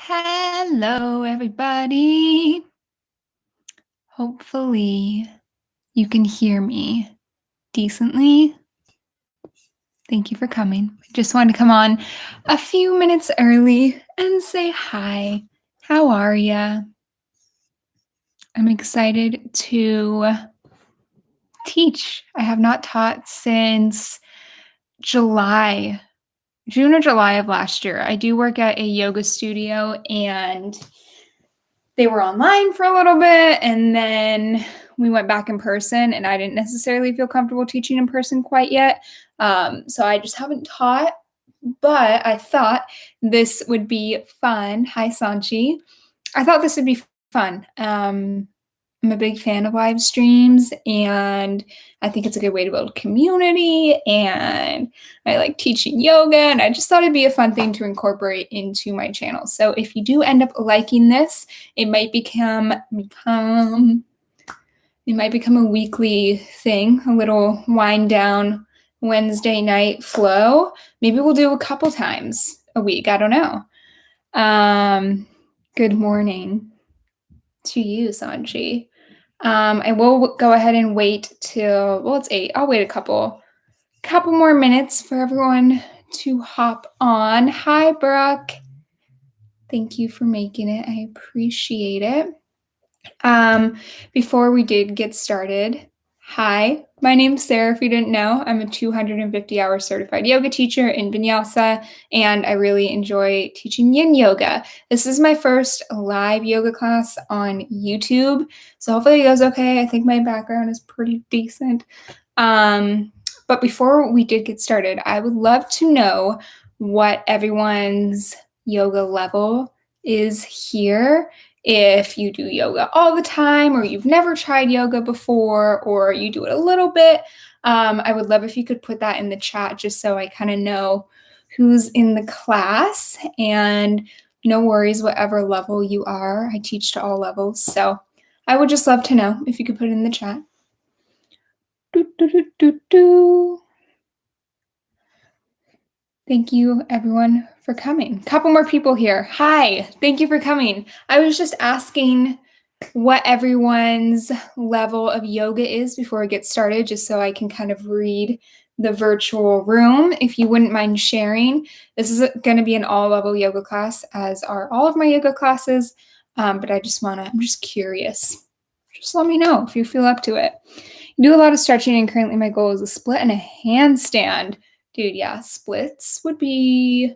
Hello, everybody. Hopefully, you can hear me decently. Thank you for coming. I just wanted to come on a few minutes early and say hi. How are ya? I'm excited to teach. I have not taught since June or July of last year. I do work at a yoga studio and they were online for a little bit and then we went back in person and I didn't necessarily feel comfortable teaching in person quite yet. So I just haven't taught, but I thought this would be fun. Hi, Sanchi. I thought this would be fun. I'm a big fan of live streams and I think it's a good way to build community and I like teaching yoga and I just thought it'd be a fun thing to incorporate into my channel. So if you do end up liking this, it might become a weekly thing, a little wind down Wednesday night flow. Maybe we'll do a couple times a week. I don't know. Good morning to you, Sanchi. I will go ahead and wait till, well, it's 8. I'll wait a couple more minutes for everyone to hop on. Hi, Brooke. Thank you for making it. I appreciate it. Before we did get started, hi, my name's Sarah. If you didn't know, I'm a 250-hour certified yoga teacher in Vinyasa, and I really enjoy teaching yin yoga. This is my first live yoga class on YouTube, so hopefully it goes okay. I think my background is pretty decent. But before we did get started, I would love to know what everyone's yoga level is here. If you do yoga all the time or you've never tried yoga before or you do it a little bit, I would love if you could put that in the chat just so I kind of know who's in the class. And no worries, whatever level you are. I teach to all levels. So I would just love to know if you could put it in the chat. Thank you, everyone, for coming. Couple more people here. Hi, thank you for coming. I was just asking what everyone's level of yoga is before I get started, just so I can kind of read the virtual room. If you wouldn't mind sharing, this is going to be an all-level yoga class, as are all of my yoga classes. But I'm just curious. Just let me know if you feel up to it. I do a lot of stretching, and currently my goal is a split and a handstand. Dude, yeah, splits would be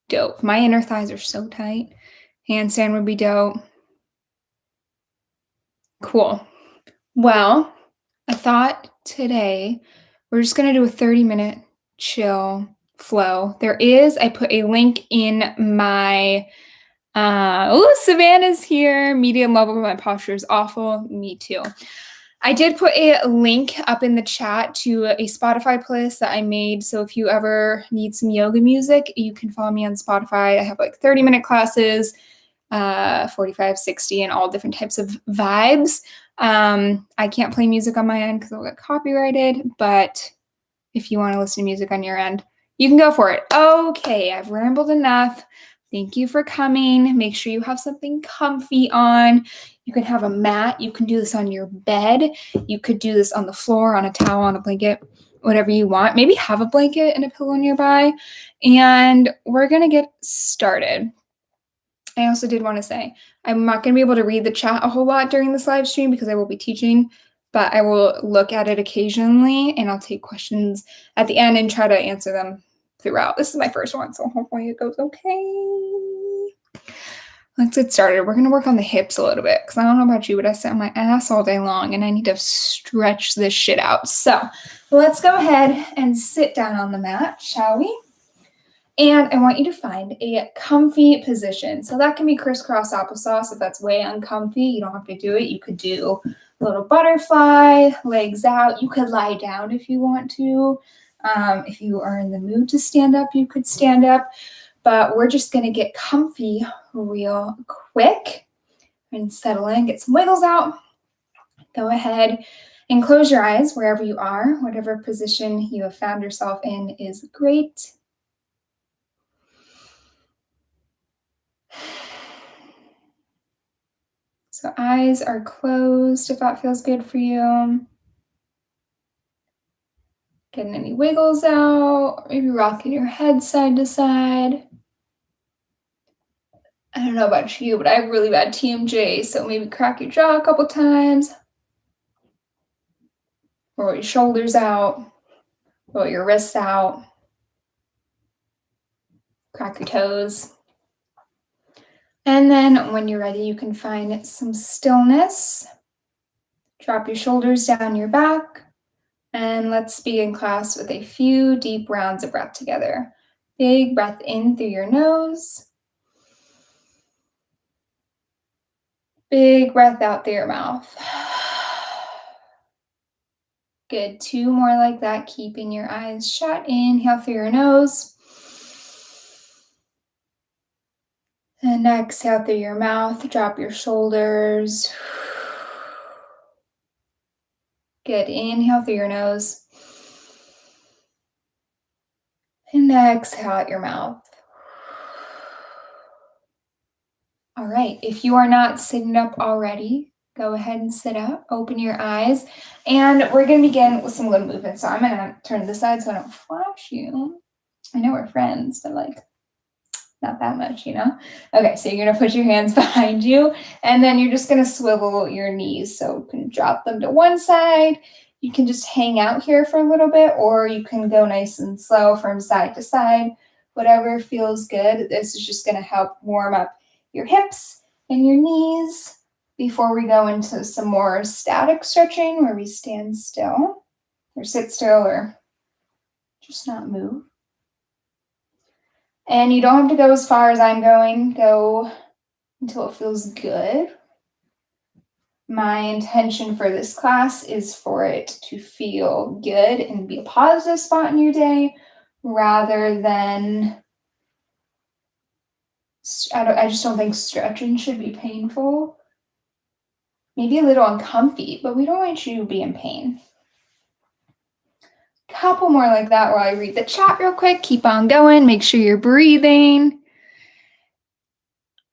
dope. My inner thighs are so tight. Handstand would be dope. Cool. Well, I thought today we're just going to do a 30-minute chill flow. I put a link in my, Savannah's here. Medium level, my posture is awful. Me too. I did put a link up in the chat to a Spotify playlist that I made. So if you ever need some yoga music, you can follow me on Spotify. I have like 30-minute classes, 45, 60, and all different types of vibes. I can't play music on my end because I'll get copyrighted, but if you want to listen to music on your end, you can go for it. Okay, I've rambled enough. Thank you for coming. Make sure you have something comfy on. You can have a mat. You can do this on your bed. You could do this on the floor, on a towel, on a blanket, whatever you want. Maybe have a blanket and a pillow nearby. And we're going to get started. I also did want to say, I'm not going to be able to read the chat a whole lot during this live stream because I will be teaching, but I will look at it occasionally and I'll take questions at the end and try to answer them throughout. This is my first one, so hopefully it goes okay. Let's get started. We're going to work on the hips a little bit because I don't know about you, but I sit on my ass all day long and I need to stretch this shit out. So let's go ahead and sit down on the mat, shall we? And I want you to find a comfy position. So that can be crisscross applesauce if that's way uncomfy. You don't have to do it. You could do a little butterfly, legs out. You could lie down if you want to. If you are in the mood to stand up, you could stand up. But we're just going to get comfy real quick and settle in, get some wiggles out. Go ahead and close your eyes wherever you are. Whatever position you have found yourself in is great. So eyes are closed if that feels good for you. Getting any wiggles out, maybe rocking your head side to side. I don't know about you, but I have really bad TMJ, so maybe crack your jaw a couple times. Roll your shoulders out. Roll your wrists out. Crack your toes. And then when you're ready, you can find some stillness. Drop your shoulders down your back. And let's begin class with a few deep rounds of breath together. Big breath in through your nose. Big breath out through your mouth. Good. 2 more like that, keeping your eyes shut. Inhale through your nose. And exhale through your mouth. Drop your shoulders. Good. Inhale through your nose. And exhale out your mouth. All right. If you are not sitting up already, go ahead and sit up. Open your eyes. And we're going to begin with some little movements. So I'm going to turn this side so I don't flash you. I know we're friends, but like, not that much, you know? Okay, so you're gonna put your hands behind you, and then you're just gonna swivel your knees. So you can drop them to one side. You can just hang out here for a little bit, or you can go nice and slow from side to side, whatever feels good. This is just gonna help warm up your hips and your knees before we go into some more static stretching where we stand still or sit still or just not move. And you don't have to go as far as I'm going. Go until it feels good. My intention for this class is for it to feel good and be a positive spot in your day rather than, I just don't think stretching should be painful. Maybe a little uncomfy, but we don't want you to be in pain. Couple more like that while I read the chat real quick. Keep on going. Make sure you're breathing.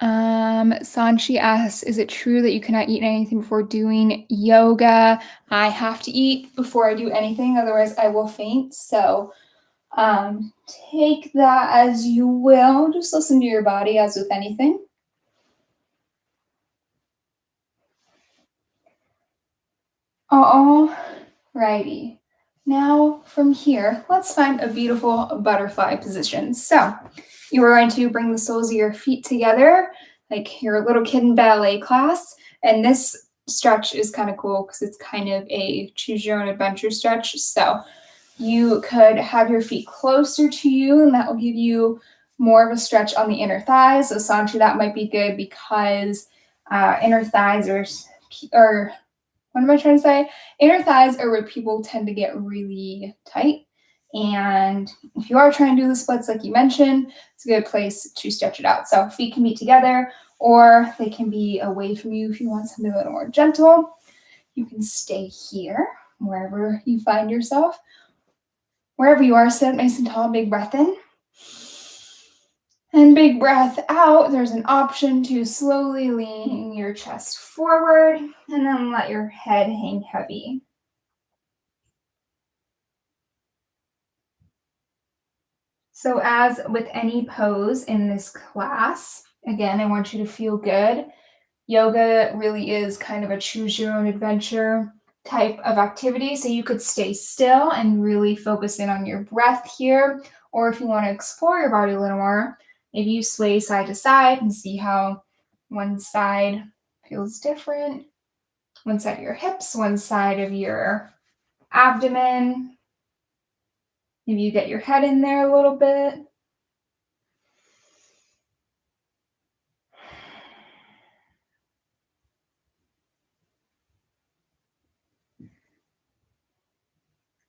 Sanchi asks, is it true that you cannot eat anything before doing yoga? I have to eat before I do anything, otherwise I will faint. So take that as you will. Just listen to your body as with anything. All righty. Now from here, let's find a beautiful butterfly position. So you are going to bring the soles of your feet together like you're a little kid in ballet class. And this stretch is kind of cool because it's kind of a choose your own adventure stretch. So you could have your feet closer to you, and that will give you more of a stretch on the inner thighs. So Sanchi, that might be good because inner thighs are what am I trying to say? Inner thighs are where people tend to get really tight. And if you are trying to do the splits like you mentioned, it's a good place to stretch it out. So feet can be together or they can be away from you if you want something a little more gentle. You can stay here, wherever you find yourself. Wherever you are, sit nice and tall, big breath in. And big breath out. There's an option to slowly lean your chest forward and then let your head hang heavy. So as with any pose in this class, again, I want you to feel good. Yoga really is kind of a choose your own adventure type of activity. So you could stay still and really focus in on your breath here. Or if you want to explore your body a little more, maybe you sway side to side and see how one side feels different. One side of your hips, one side of your abdomen. Maybe you get your head in there a little bit.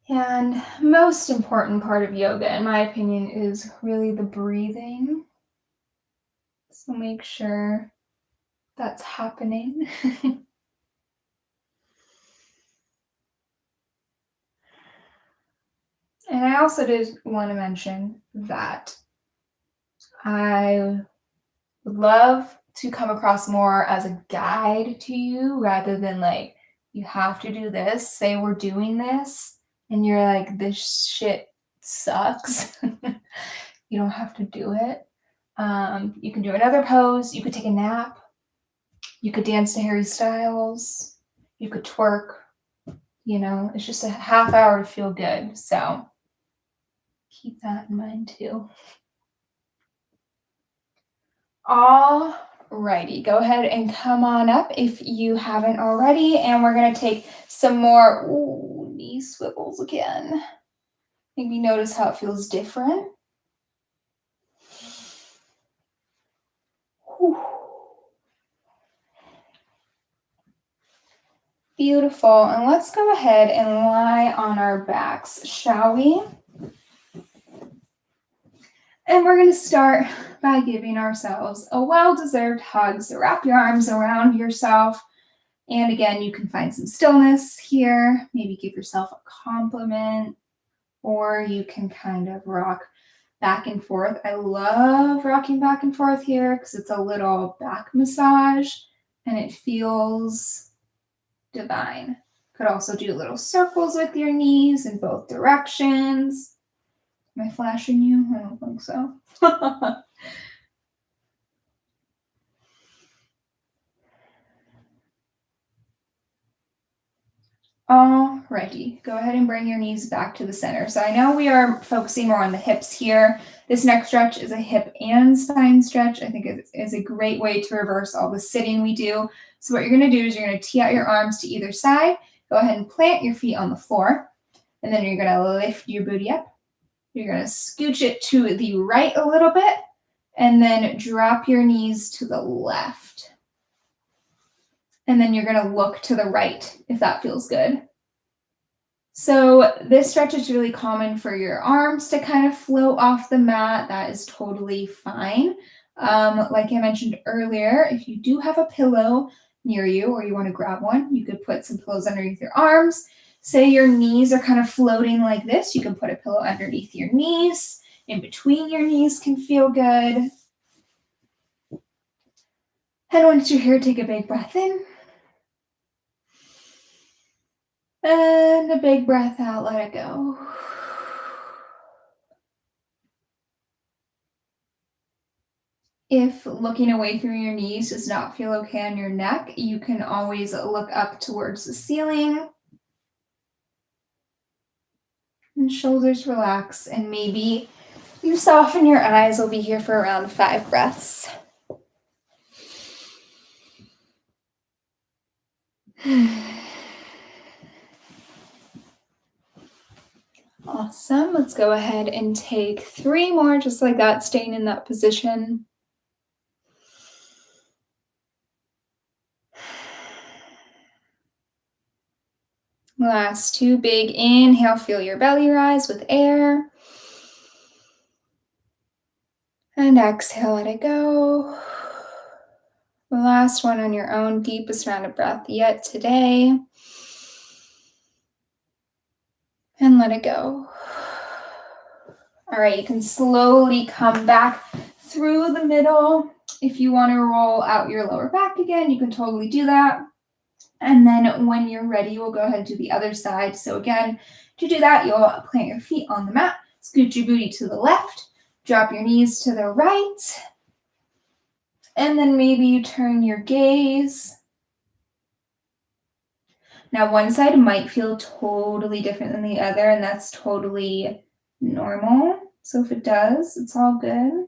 And most important part of yoga, in my opinion, is really the breathing. So make sure that's happening. And I also did want to mention that I would love to come across more as a guide to you rather than like, you have to do this. Say we're doing this and you're like, this shit sucks. You don't have to do it. You can do another pose. You could take a nap. You could dance to Harry Styles. You could twerk. You know, it's just a half hour to feel good. So keep that in mind too. Alrighty, go ahead and come on up if you haven't already. And we're going to take some more knee swivels again. Maybe notice how it feels different. Whew. Beautiful. And let's go ahead and lie on our backs, shall we? And we're going to start by giving ourselves a well-deserved hug. So wrap your arms around yourself. And again, you can find some stillness here. Maybe give yourself a compliment, or you can kind of rock back and forth. I love rocking back and forth here because it's a little back massage and it feels divine. Could also do little circles with your knees in both directions. Am I flashing you? I don't think so. Alrighty, go ahead and bring your knees back to the center. So I know we are focusing more on the hips here. This next stretch is a hip and spine stretch. I think it is a great way to reverse all the sitting we do. So what you're going to do is you're going to tee out your arms to either side. Go ahead and plant your feet on the floor. And then you're going to lift your booty up. You're going to scooch it to the right a little bit. And then drop your knees to the left. And then you're going to look to the right if that feels good. So this stretch is really common for your arms to kind of float off the mat. That is totally fine. Like I mentioned earlier, if you do have a pillow near you or you want to grab one, you could put some pillows underneath your arms. Say your knees are kind of floating like this. You can put a pillow underneath your knees. In between your knees can feel good. And once you're here, take a big breath in. And a big breath out, let it go. If looking away from your knees does not feel okay on your neck, you can always look up towards the ceiling. And shoulders relax, and maybe you soften your eyes. We'll be here for around 5 breaths. Awesome. Let's go ahead and take 3 more, just like that, staying in that position. Last 2, big inhale, feel your belly rise with air. And exhale, let it go. The last one on your own, deepest round of breath yet today. And let it go. All right, you can slowly come back through the middle. If you want to roll out your lower back again, you can totally do that. And then when you're ready, we'll go ahead and do the other side. So again, to do that, you'll plant your feet on the mat, scoot your booty to the left, drop your knees to the right, and then maybe you turn your gaze. Now, one side might feel totally different than the other, and that's totally normal. So if it does, it's all good.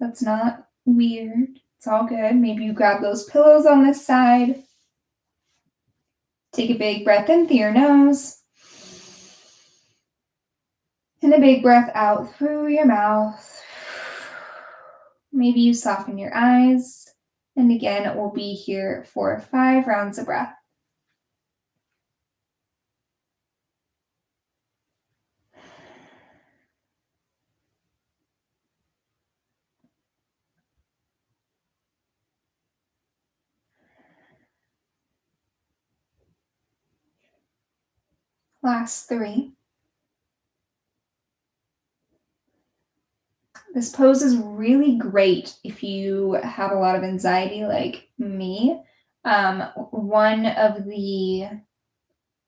That's not weird. It's all good. Maybe you grab those pillows on this side. Take a big breath in through your nose. And a big breath out through your mouth. Maybe you soften your eyes. And again, we'll be here for 5 rounds of breath. Last 3. This pose is really great if you have a lot of anxiety like me. One of the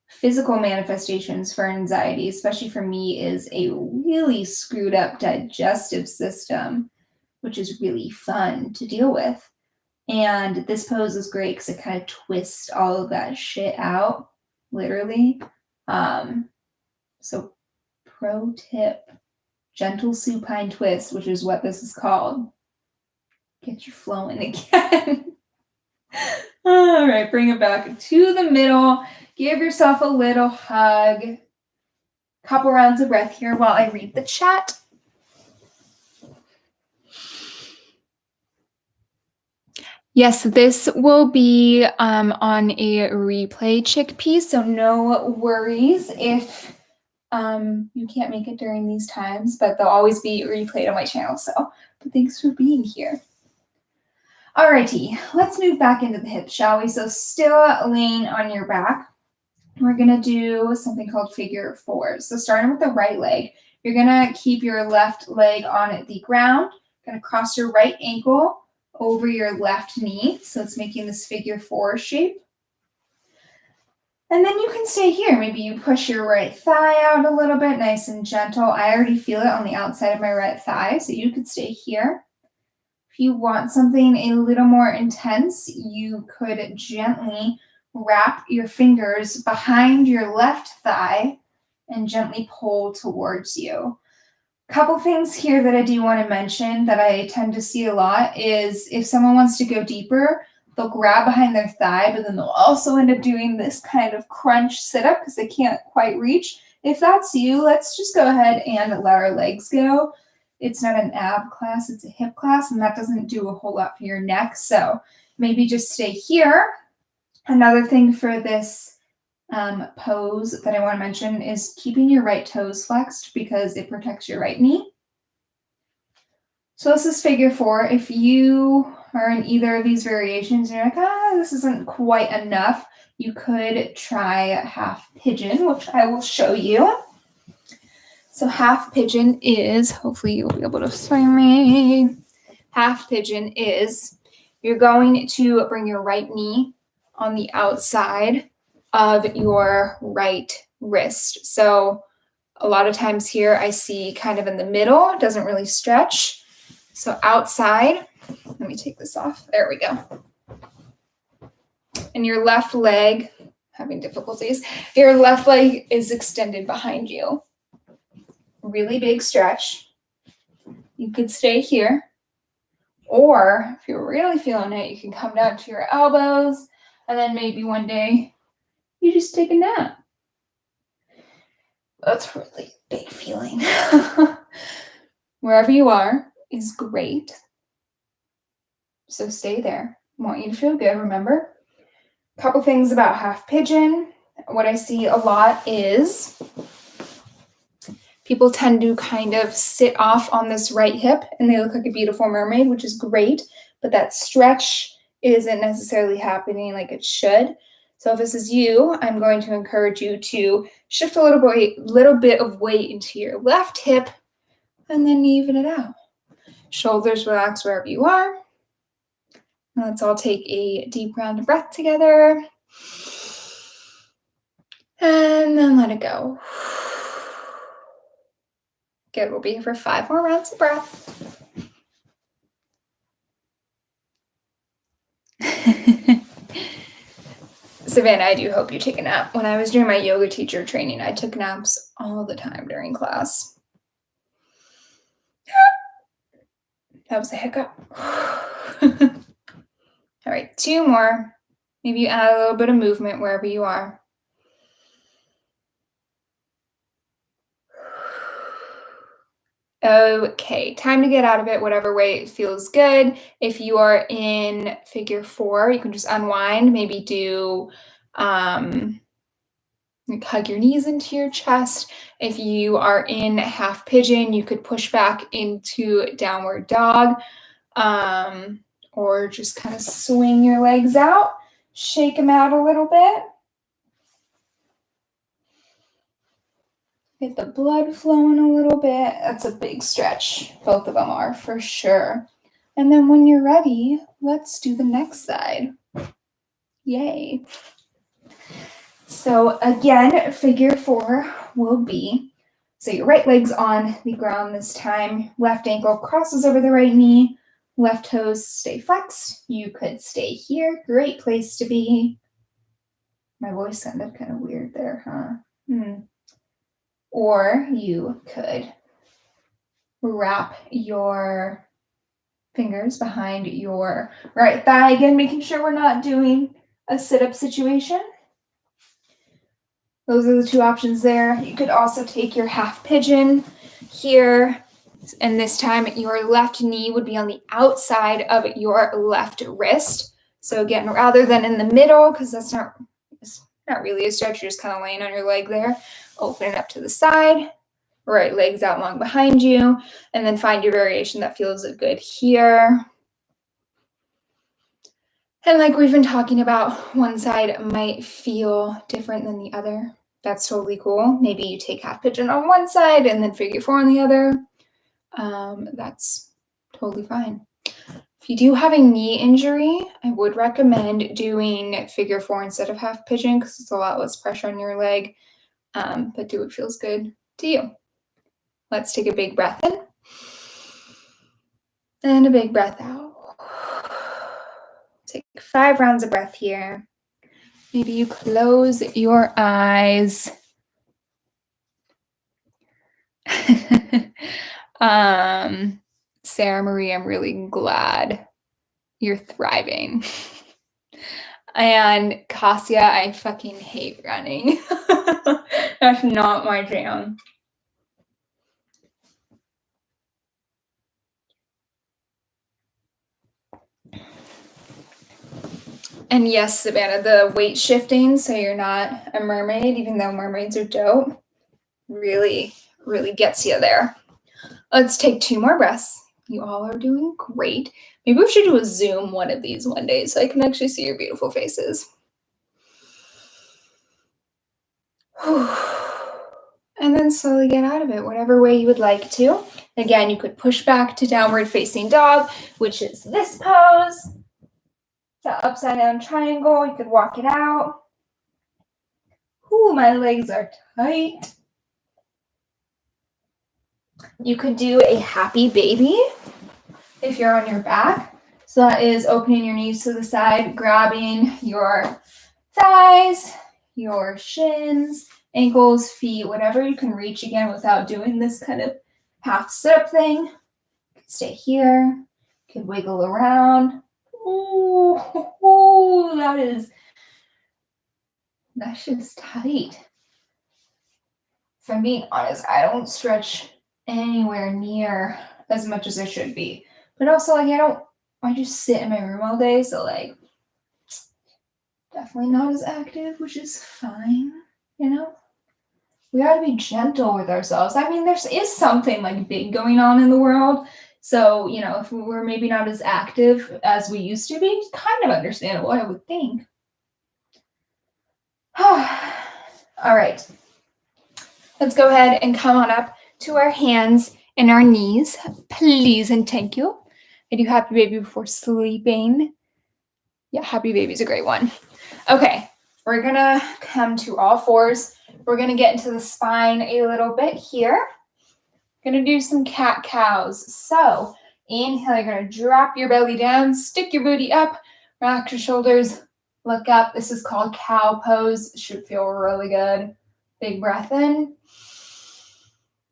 physical manifestations for anxiety, especially for me, is a really screwed up digestive system, which is really fun to deal with. And this pose is great because it kind of twists all of that shit out, literally. So pro tip, gentle supine twist, which is what this is called. Get you flowing again. All right, bring it back to the middle. Give yourself a little hug. Couple rounds of breath here while I read the chat. Yes, this will be on a replay chickpea, so no worries if you can't make it during these times, but they'll always be replayed on my channel. So, but thanks for being here. Alrighty, let's move back into the hips, shall we? So still laying on your back. We're gonna do something called figure fours. So starting with the right leg, you're gonna keep your left leg on the ground. Gonna cross your right ankle over your left knee. So it's making this figure four shape. And then you can stay here. Maybe you push your right thigh out a little bit, nice and gentle. I already feel it on the outside of my right thigh, so you could stay here. If you want something a little more intense, you could gently wrap your fingers behind your left thigh and gently pull towards you. Couple things here that I do want to mention that I tend to see a lot is if someone wants to go deeper, they'll grab behind their thigh, but then they'll also end up doing this kind of crunch sit-up because they can't quite reach. If that's you, let's just go ahead and let our legs go. It's not an ab class, it's a hip class, and that doesn't do a whole lot for your neck. So maybe just stay here. Another thing for this pose that I want to mention is keeping your right toes flexed because it protects your right knee. So this is figure four. If you are in either of these variations, you're like, this isn't quite enough, you could try half pigeon, which I will show you. So half pigeon is, hopefully you'll be able to see me. Half pigeon is, you're going to bring your right knee on the outside of your right wrist. So a lot of times here I see kind of in the middle, it doesn't really stretch. So outside, let me take this off. There we go. And your left leg, having difficulties, your left leg is extended behind you. Really big stretch. You could stay here. Or if you're really feeling it, you can come down to your elbows and then maybe one day you just take a nap. That's really big feeling. Wherever you are is great. So stay there. I want you to feel good, remember? A couple things about half pigeon. What I see a lot is people tend to kind of sit off on this right hip and they look like a beautiful mermaid, which is great, but that stretch isn't necessarily happening like it should. So if this is you, I'm going to encourage you to shift a little bit of weight into your left hip and then even it out. Shoulders relax wherever you are. Let's all take a deep round of breath together. And then let it go. Good, we'll be here for 5 more rounds of breath. Savannah, I do hope you take a nap. When I was doing my yoga teacher training, I took naps all the time during class. That was a hiccup. All right, 2 more. Maybe you add a little bit of movement wherever you are. Okay, time to get out of it, whatever way feels good. If you are in figure 4, you can just unwind, maybe do like hug your knees into your chest. If you are in half pigeon, you could push back into downward dog, or just kind of swing your legs out, shake them out a little bit. Get the blood flowing a little bit. That's a big stretch. Both of them are for sure. And then when you're ready, let's do the next side. Yay. So again, figure 4 will be, so your right leg's on the ground this time, left ankle crosses over the right knee, left toes stay flexed. You could stay here, great place to be. My voice sounded kind of weird there, huh? Or you could wrap your fingers behind your right thigh, again, making sure we're not doing a sit-up situation. Those are the 2 options there. You could also take your half pigeon here, and this time your left knee would be on the outside of your left wrist. So again, rather than in the middle, because it's not really a stretch, you're just kind of laying on your leg there. Open it up to the side, right leg's out long behind you, and then find your variation that feels good here. And like we've been talking about, one side might feel different than the other. That's totally cool. Maybe you take half pigeon on one side and then figure 4 on the other. That's totally fine. If you do have a knee injury, I would recommend doing figure 4 instead of half pigeon because it's a lot less pressure on your leg, but do what feels good to you. Let's take a big breath in and a big breath out. Take 5 rounds of breath here. Maybe you close your eyes. Sarah Marie, I'm really glad you're thriving. And Cassia, I fucking hate running. That's not my jam. And yes, Savannah, the weight shifting, so you're not a mermaid, even though mermaids are dope, really, really gets you there. Let's take 2 more breaths. You all are doing great. Maybe we should do a Zoom one of these one day so I can actually see your beautiful faces. And then slowly get out of it, whatever way you would like to. Again, you could push back to downward facing dog, which is this pose. The upside down triangle, you could walk it out. Ooh, my legs are tight. You could do a happy baby if you're on your back. So that is opening your knees to the side, grabbing your thighs, your shins, ankles, feet, whatever you can reach again without doing this kind of half sit-up thing. You could stay here. You could wiggle around. Ooh, that's just tight. If I'm being honest, I don't stretch anywhere near as much as I should be. But also, like, I just sit in my room all day, so like definitely not as active, which is fine, you know? We gotta be gentle with ourselves. I mean, there is something like big going on in the world. So, you know, if we're maybe not as active as we used to be, kind of understandable, I would think. All right. Let's go ahead and come on up to our hands and our knees, please and thank you. I do happy baby before sleeping. Yeah, happy baby is a great one. Okay, we're gonna come to all 4s. We're gonna get into the spine a little bit here. Gonna do some cat-cows. So inhale, you're gonna drop your belly down, stick your booty up, rock your shoulders, look up. This is called cow pose. It should feel really good. Big breath in.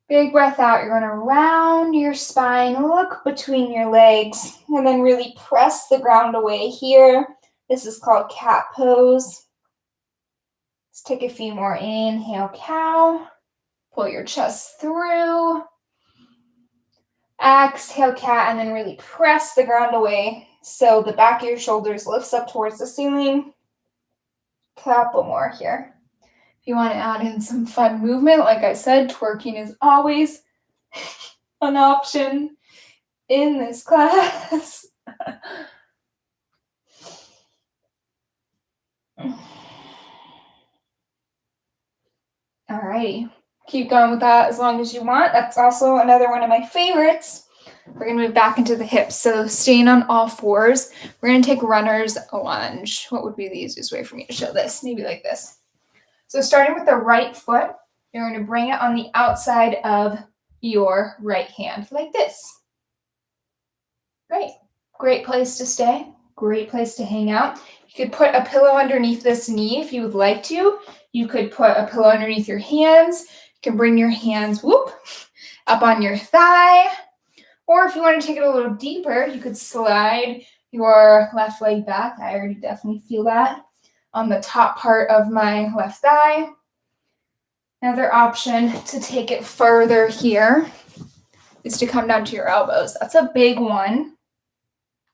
Big breath out. You're going to round your spine, look between your legs, and then really press the ground away here. This is called cat pose. Let's take a few more. Inhale, cow. Pull your chest through. Exhale, cat, and then really press the ground away so the back of your shoulders lifts up towards the ceiling. Couple more here. If you want to add in some fun movement, like I said, twerking is always an option in this class. Alrighty, keep going with that as long as you want. That's also another one of my favorites. We're going to move back into the hips. So staying on all fours, we're going to take runner's lunge. What would be the easiest way for me to show this? Maybe like this. So starting with the right foot, you're going to bring it on the outside of your right hand, like this. Great. Great place to stay. Great place to hang out. You could put a pillow underneath this knee if you would like to. You could put a pillow underneath your hands. You can bring your hands, up on your thigh. Or if you want to take it a little deeper, you could slide your left leg back. I already definitely feel that on the top part of my left thigh. Another option to take it further here is to come down to your elbows. That's a big one.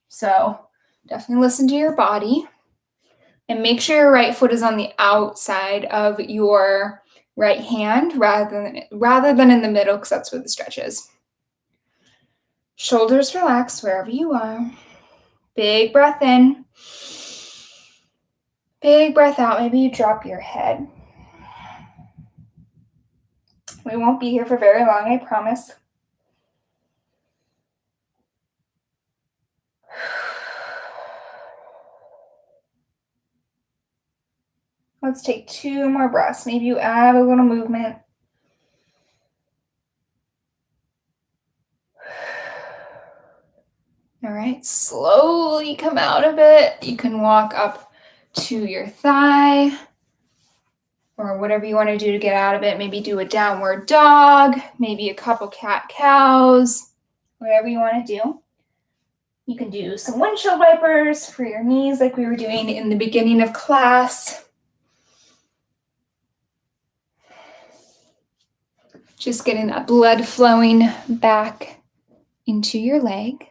So definitely listen to your body. And make sure your right foot is on the outside of your right hand rather than in the middle, because that's where the stretch is. Shoulders relax wherever you are. Big breath in. Big breath out. Maybe you drop your head. We won't be here for very long, I promise. Let's take 2 more breaths. Maybe you add a little movement. All right, slowly come out of it. You can walk up to your thigh or whatever you want to do to get out of it. Maybe do a downward dog, maybe a couple cat-cows, whatever you want to do. You can do some windshield wipers for your knees like we were doing in the beginning of class. Just getting that blood flowing back into your leg.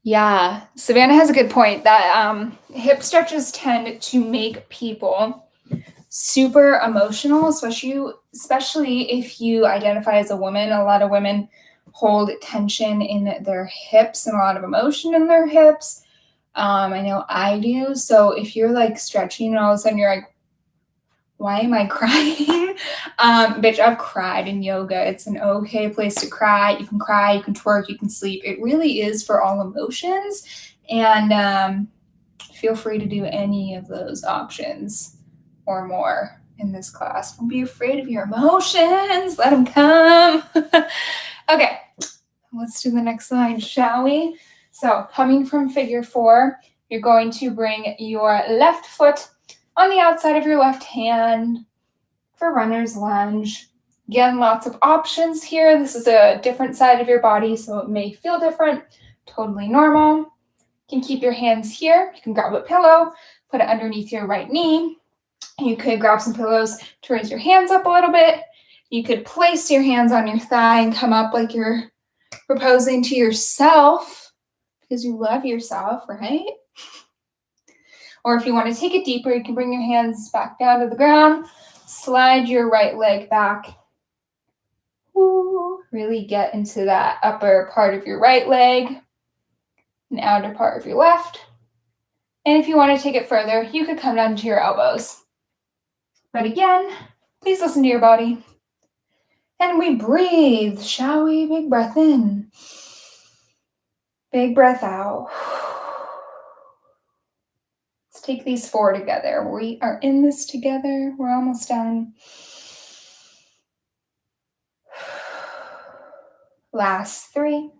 Yeah, Savannah has a good point that hip stretches tend to make people super emotional, especially if you identify as a woman. A lot of women hold tension in their hips and a lot of emotion in their hips. I know I do. So if you're like stretching and all of a sudden you're like, why am I crying? Bitch, I've cried in yoga. It's an okay place to cry. You can twerk, you can sleep. It really is for all emotions. And feel free to do any of those options or more in this class. Don't be afraid of your emotions. Let them come. Okay, let's do the next line, shall we? So coming from figure 4, you're going to bring your left foot on the outside of your left hand for runner's lunge. Again, lots of options here. This is a different side of your body, so it may feel different. Totally normal. You can keep your hands here. You can grab a pillow, put it underneath your right knee. You could grab some pillows to raise your hands up a little bit. You could place your hands on your thigh and come up like you're proposing to yourself because you love yourself, right? Or if you want to take it deeper, you can bring your hands back down to the ground, slide your right leg back. Ooh, really get into that upper part of your right leg and outer part of your left. And if you want to take it further, you could come down to your elbows. But again, please listen to your body. And we breathe, shall we? Big breath in. Big breath out. Let's take these 4 together. We are in this together. We're almost done. Last 3.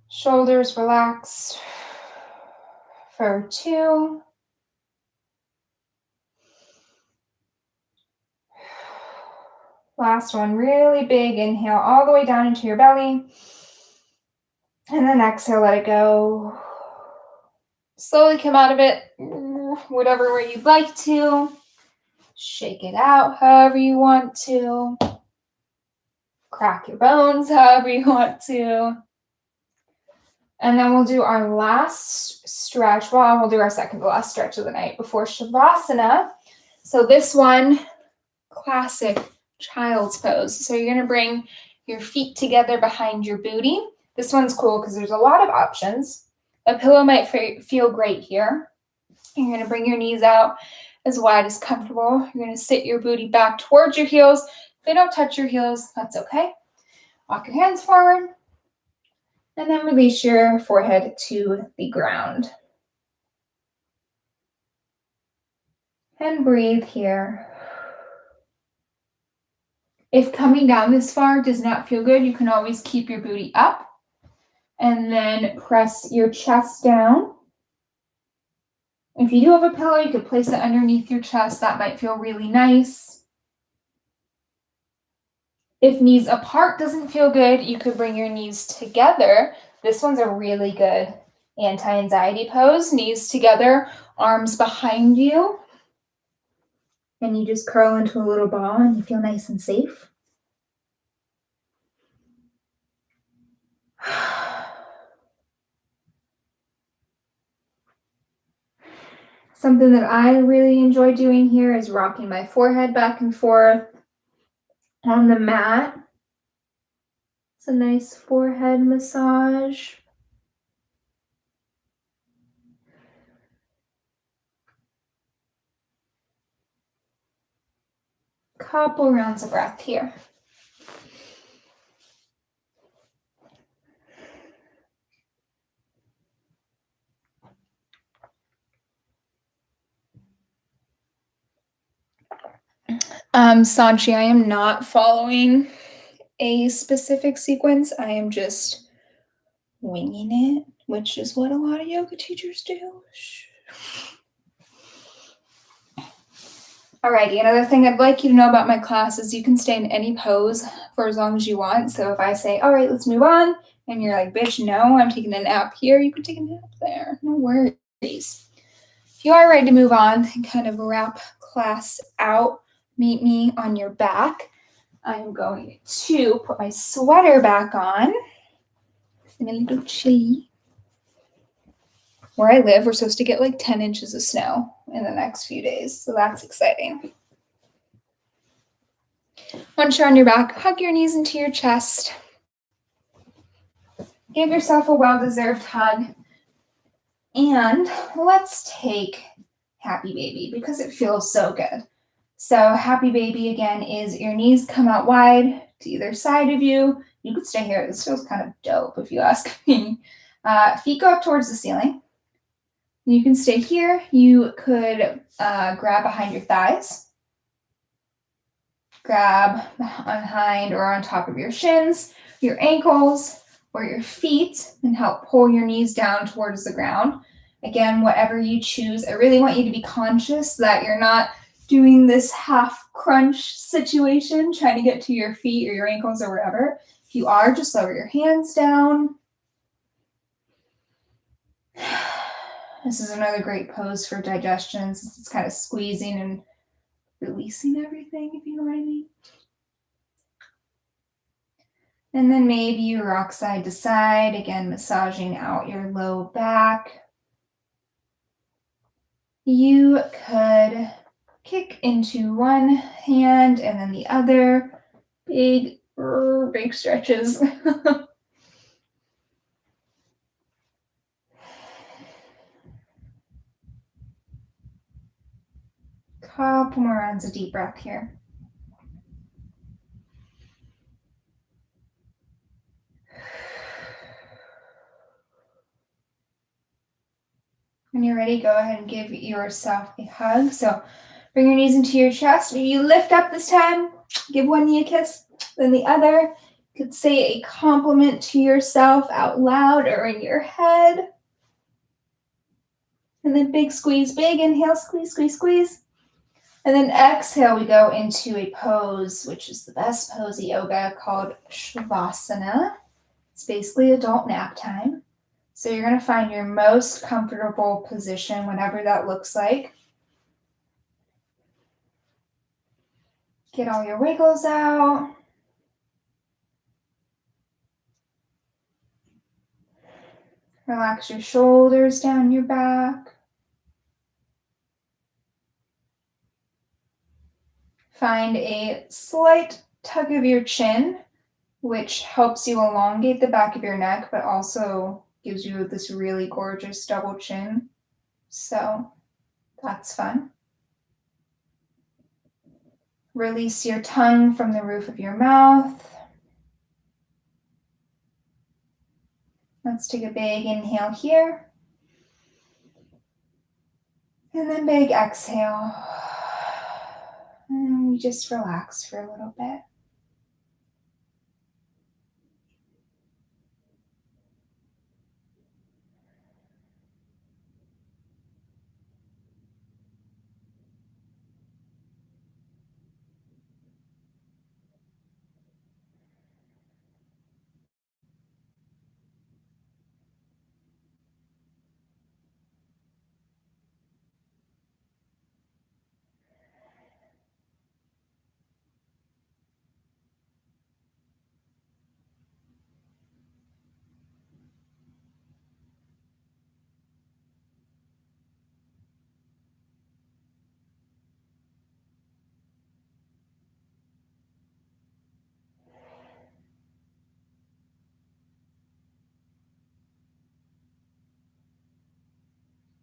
Shoulders relaxed for 2. Last one, really big inhale all the way down into your belly. And then exhale, let it go. Slowly come out of it, whatever way you'd like to. Shake it out however you want to. Crack your bones however you want to. And then we'll do our last stretch. Well, we'll do our second to last stretch of the night before Shavasana. So this one, classic child's pose. So you're going to bring your feet together behind your booty. This one's cool because there's a lot of options. A pillow might feel great here. You're going to bring your knees out as wide as comfortable. You're going to sit your booty back towards your heels. If they don't touch your heels, that's okay. Walk your hands forward. And then release your forehead to the ground. And breathe here. If coming down this far does not feel good, you can always keep your booty up. And then press your chest down. If you do have a pillow, you could place it underneath your chest. That might feel really nice. If knees apart doesn't feel good, you could bring your knees together. This one's a really good anti-anxiety pose. Knees together, arms behind you. And you just curl into a little ball and you feel nice and safe. Something that I really enjoy doing here is rocking my forehead back and forth on the mat. It's a nice forehead massage. Couple rounds of breath here. Sanchi, I am not following a specific sequence. I am just winging it, which is what a lot of yoga teachers do. Alrighty, another thing I'd like you to know about my class is you can stay in any pose for as long as you want. So if I say, all right, let's move on, and you're like, bitch, no, I'm taking a nap here, you can take a nap there. No worries. If you are ready to move on and kind of wrap class out, meet me on your back. I'm going to put my sweater back on. I'm a little chilly. Where I live, we're supposed to get like 10 inches of snow in the next few days, so that's exciting. Once you're on your back, hug your knees into your chest. Give yourself a well-deserved hug. And let's take Happy Baby because it feels so good. So Happy Baby, again, is your knees come out wide to either side of you. You could stay here. This feels kind of dope if you ask me. Feet go up towards the ceiling. You can stay here. You could grab behind your thighs. Grab behind or on top of your shins, your ankles, or your feet, and help pull your knees down towards the ground. Again, whatever you choose, I really want you to be conscious that you're not doing this half crunch situation, trying to get to your feet or your ankles or wherever. If you are, just lower your hands down. This is another great pose for digestion since it's kind of squeezing and releasing everything, if you know what I mean. And then maybe you rock side to side, again, massaging out your low back. You could kick into one hand and then the other. Big stretches. Couple more rounds of deep breath here. When you're ready, go ahead and give yourself a hug. So bring your knees into your chest. Maybe you lift up this time. Give one knee a kiss, then the other. You could say a compliment to yourself out loud or in your head. And then big squeeze, big inhale, squeeze, squeeze, squeeze. And then exhale, we go into a pose, which is the best pose of yoga, called Shavasana. It's basically adult nap time. So you're going to find your most comfortable position, whatever that looks like. Get all your wiggles out. Relax your shoulders down your back. Find a slight tug of your chin, which helps you elongate the back of your neck, but also gives you this really gorgeous double chin. So that's fun. Release your tongue from the roof of your mouth. Let's take a big inhale here. And then big exhale. And we just relax for a little bit.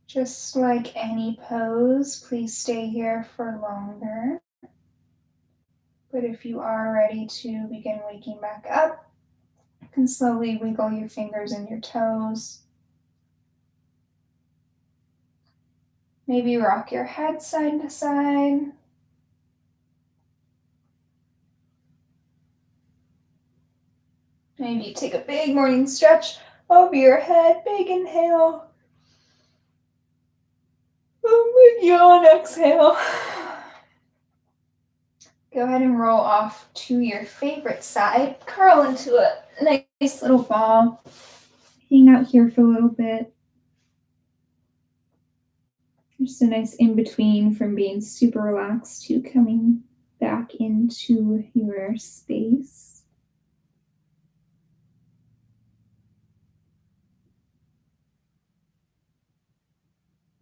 Just like any pose, please stay here for longer. But if you are ready to begin waking back up, you can slowly wiggle your fingers and your toes. Maybe rock your head side to side. Maybe take a big morning stretch over your head. Big inhale. Big yawn, exhale. Go ahead and roll off to your favorite side. Curl into a nice little ball. Hang out here for a little bit. Just a nice in-between from being super relaxed to coming back into your space.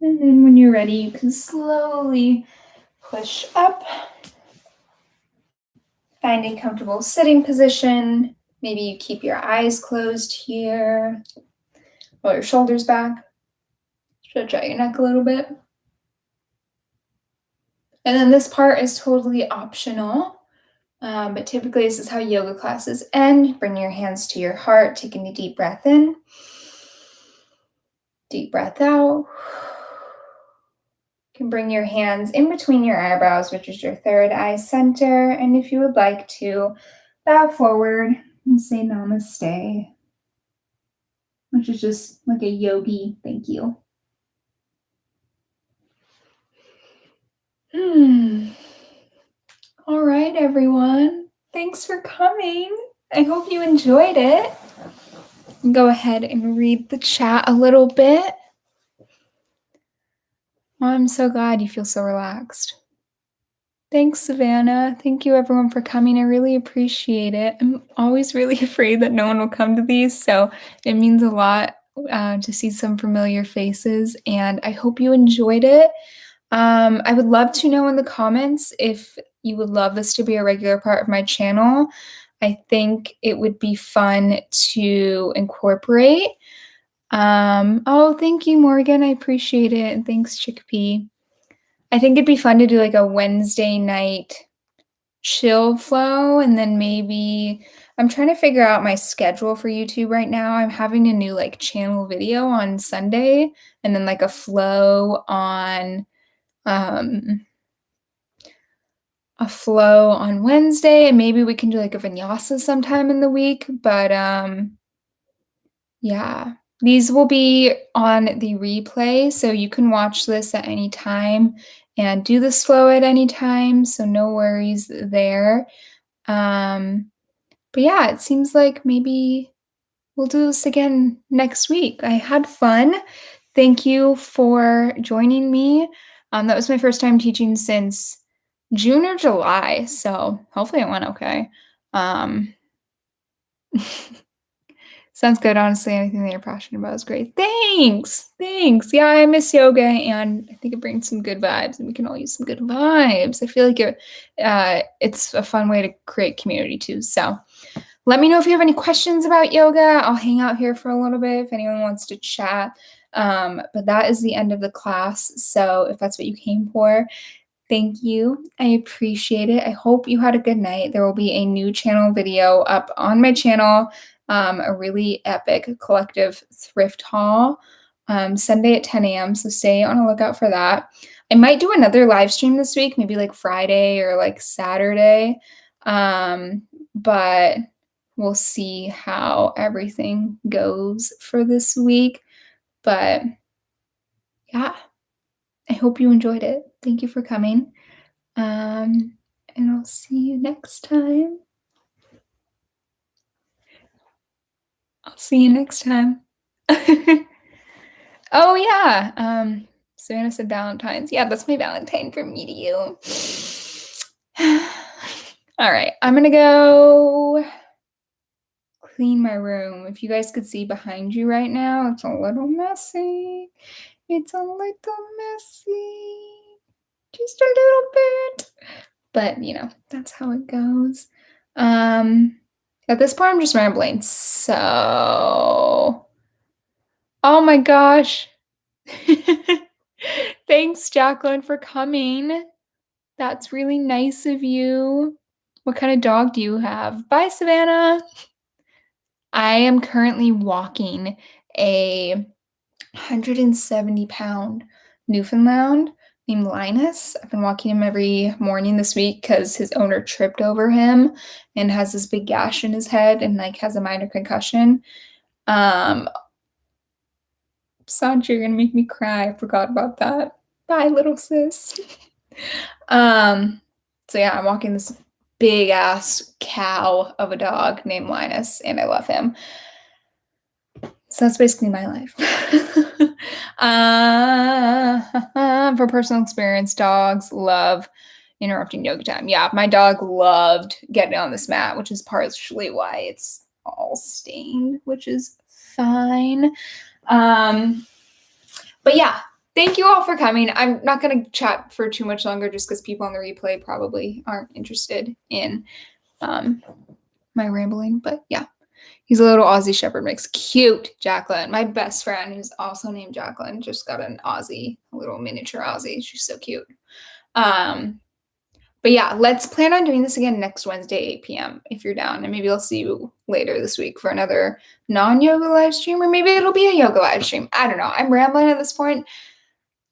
And then when you're ready, you can slowly push up. Find a comfortable sitting position. Maybe you keep your eyes closed here. Roll your shoulders back. Stretch out your neck a little bit. And then this part is totally optional, but typically this is how yoga classes end. Bring your hands to your heart, taking a deep breath in. Deep breath out. You can bring your hands in between your eyebrows, which is your third eye center. And if you would like to, bow forward and say namaste, which is just like a yogi thank you. All right, everyone. Thanks for coming. I hope you enjoyed it. Go ahead and read the chat a little bit. Oh, I'm so glad you feel so relaxed. Thanks, Savannah. Thank you, everyone, for coming. I really appreciate it. I'm always really afraid that no one will come to these, so it means a lot to see some familiar faces, and I hope you enjoyed it. I would love to know in the comments if you would love this to be a regular part of my channel. I think it would be fun to incorporate. Oh, thank you, Morgan. I appreciate it. And thanks, Chickpea. I think it'd be fun to do like a Wednesday night chill flow, and then maybe I'm trying to figure out my schedule for YouTube right now. I'm having a new like channel video on Sunday, and then like a flow on Wednesday, and maybe we can do like a vinyasa sometime in the week. But yeah, these will be on the replay, so you can watch this at any time and do this flow at any time, so no worries there. But yeah, it seems like maybe we'll do this again next week. I had fun. Thank you for joining me. That was my first time teaching since June or July, so hopefully it went okay. Sounds good. Honestly, anything that you're passionate about is great. Thanks. Yeah, I miss yoga, and I think it brings some good vibes, and we can all use some good vibes. I feel like it's a fun way to create community too. So let me know if you have any questions about yoga. I'll hang out here for a little bit if anyone wants to chat. But that is the end of the class. So if that's what you came for, Thank you. I appreciate it. I hope you had a good night. There will be a new channel video up on my channel, a really epic collective thrift haul, Sunday at 10 a.m. So stay on a lookout for that. I might do another live stream this week, maybe like Friday or like Saturday. But we'll see how everything goes for this week. But yeah, I hope you enjoyed it. Thank you for coming. And I'll see you next time. I'll see you next time. Oh yeah. Savannah said Valentine's. Yeah, that's my Valentine from me to you. All right, I'm gonna go clean my room. If you guys could see behind you right now, it's a little messy. It's a little messy. Just a little bit. But, you know, that's how it goes. At this point, I'm just rambling. So, oh my gosh. Thanks, Jacqueline, for coming. That's really nice of you. What kind of dog do you have? Bye, Savannah. I am currently walking a 170-pound Newfoundland named Linus. I've been walking him every morning this week because his owner tripped over him and has this big gash in his head and like has a minor concussion. Sancho, you're gonna make me cry. I forgot about that. Bye, little sis. So yeah, I'm walking this big ass cow of a dog named Linus, and I love him. So that's basically my life. For personal experience, dogs love interrupting yoga time. Yeah, my dog loved getting on this mat, which is partially why it's all stained, which is fine. But yeah, thank you all for coming. I'm not going to chat for too much longer just because people on the replay probably aren't interested in my rambling. But yeah. He's a little Aussie Shepherd mix. Cute, Jacqueline. My best friend, who's also named Jacqueline, just got an Aussie, a little miniature Aussie. She's so cute. But yeah, let's plan on doing this again next Wednesday, 8 p.m. if you're down. And maybe I'll see you later this week for another non-yoga live stream, or maybe it'll be a yoga live stream. I don't know. I'm rambling at this point.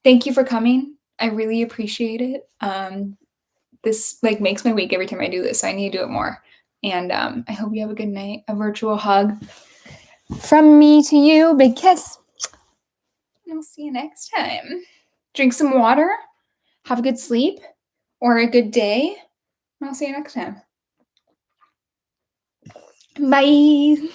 Thank you for coming. I really appreciate it. This like makes my week every time I do this. So I need to do it more. And I hope you have a good night. A virtual hug from me to you. Big kiss. And I'll see you next time. Drink some water. Have a good sleep or a good day. And I'll see you next time. Bye.